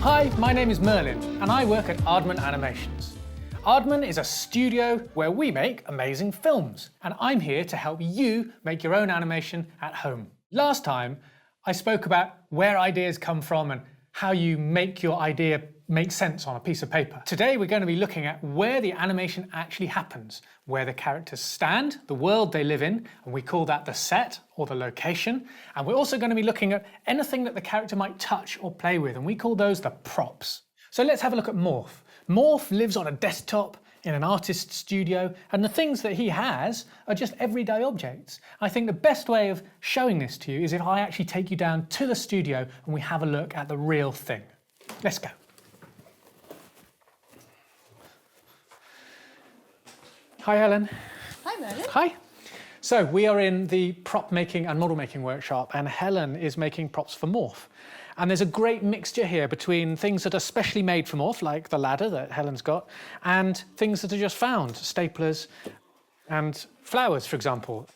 Hi, my name is Merlin and I work at Aardman Animations. Aardman is a studio where we make amazing films, and I'm here to help you make your own animation at home. Last time, I spoke about where ideas come from and how you make your idea make sense on a piece of paper. Today we're going to be looking at where the animation actually happens, where the characters stand, the world they live in, and we call that the set or the location. And we're also going to be looking at anything that the character might touch or play with, and we call those the props. So let's have a look at Morph. Morph lives on a desktop in an artist's studio, and the things that he has are just everyday objects. I think the best way of showing this to you is if I actually take you down to the studio and we have a look at the real thing. Let's go. Hi, Helen. Hi, Merlin. Hi. So we are in the prop making and model making workshop, and Helen is making props for Morph. And there's a great mixture here between things that are specially made for Morph, like the ladder that Helen's got, and things that are just found, staplers and flowers, for example.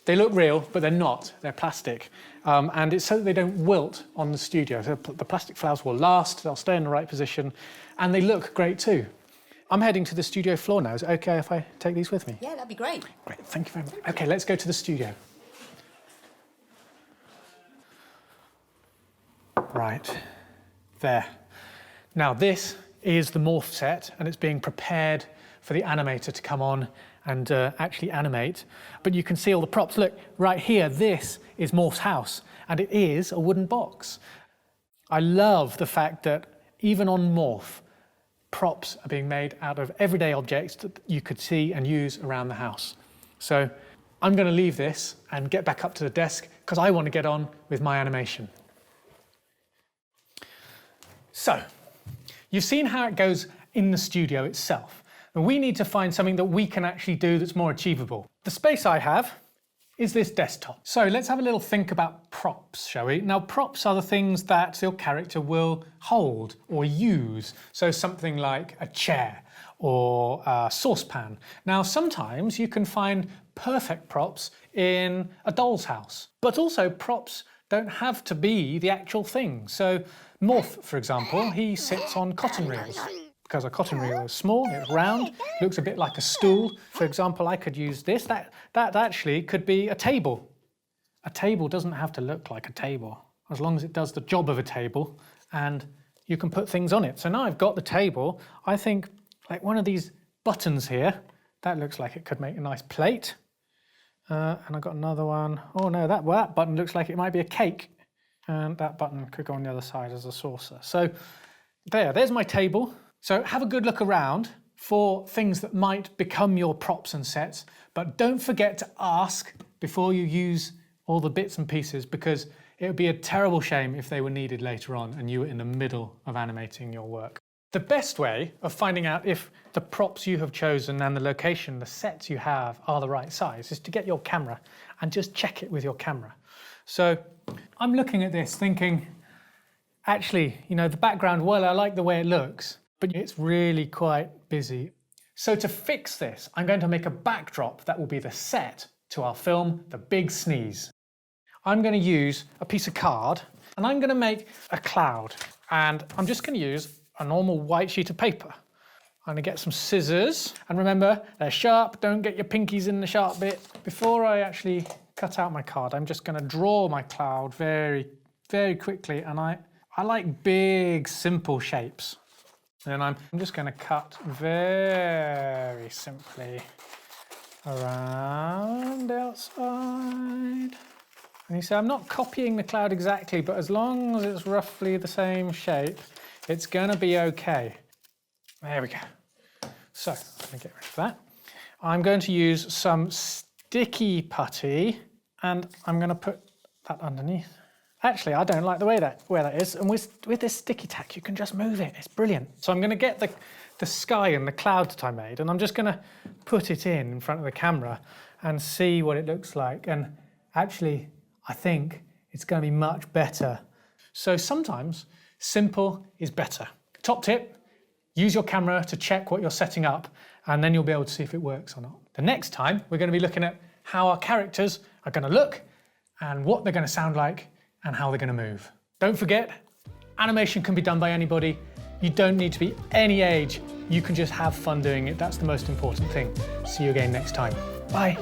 They look real, but they're not. They're plastic. And it's so that they don't wilt on the studio. So the plastic flowers will last, they'll stay in the right position, and they look great too. I'm heading to the studio floor now. Is it okay if I take these with me? Yeah, that'd be great. Great, thank you very much. Okay, let's go to the studio. Right, there. Now this is the Morph set, and it's being prepared for the animator to come on and actually animate. But you can see all the props. Look, right here, this is Morph's house, and it is a wooden box. I love the fact that even on Morph, props are being made out of everyday objects that you could see and use around the house. So I'm going to leave this and get back up to the desk because I want to get on with my animation. So you've seen how it goes in the studio itself. And we need to find something that we can actually do that's more achievable. The space I have is this desktop. So let's have a little think about props, shall we? Now, props are the things that your character will hold or use. So something like a chair or a saucepan. Now, sometimes you can find perfect props in a doll's house, but also props don't have to be the actual thing. So Morph, for example, he sits on cotton reels. Because a cotton reel is small, it's round, looks a bit like a stool. For example, I could use this. That actually could be a table. A table doesn't have to look like a table, as long as it does the job of a table, and you can put things on it. So now I've got the table, I think like one of these buttons here, that looks like it could make a nice plate. And I've got another one. Oh no, that button looks like it might be a cake. And that button could go on the other side as a saucer. So there's my table. So have a good look around for things that might become your props and sets, but don't forget to ask before you use all the bits and pieces, because it would be a terrible shame if they were needed later on and you were in the middle of animating your work. The best way of finding out if the props you have chosen and the location, the sets you have, are the right size is to get your camera and just check it with your camera. So I'm looking at this thinking, actually, you know, the background, well, I like the way it looks, but it's really quite busy. So to fix this, I'm going to make a backdrop that will be the set to our film, The Big Sneeze. I'm going to use a piece of card and I'm going to make a cloud, and I'm just going to use a normal white sheet of paper. I'm going to get some scissors, and remember, they're sharp, don't get your pinkies in the sharp bit. Before I actually cut out my card, I'm just going to draw my cloud very, very quickly, and I like big, simple shapes. And I'm just going to cut very simply around the outside. And you see, I'm not copying the cloud exactly, but as long as it's roughly the same shape, it's going to be okay. There we go. So, let me get rid of that. I'm going to use some sticky putty, and I'm going to put that underneath. Actually, I don't like the way where that is, and with this sticky tack, you can just move it. It's brilliant. So I'm going to get the sky and the cloud that I made, and I'm just going to put it in front of the camera and see what it looks like. And actually, I think it's going to be much better. So sometimes simple is better. Top tip, use your camera to check what you're setting up, and then you'll be able to see if it works or not. The next time, we're going to be looking at how our characters are going to look and what they're going to sound like and how they're going to move. Don't forget, Animation can be done by anybody. You don't need to be any age. You can just have fun doing it. That's the most important thing. See you again next time. Bye.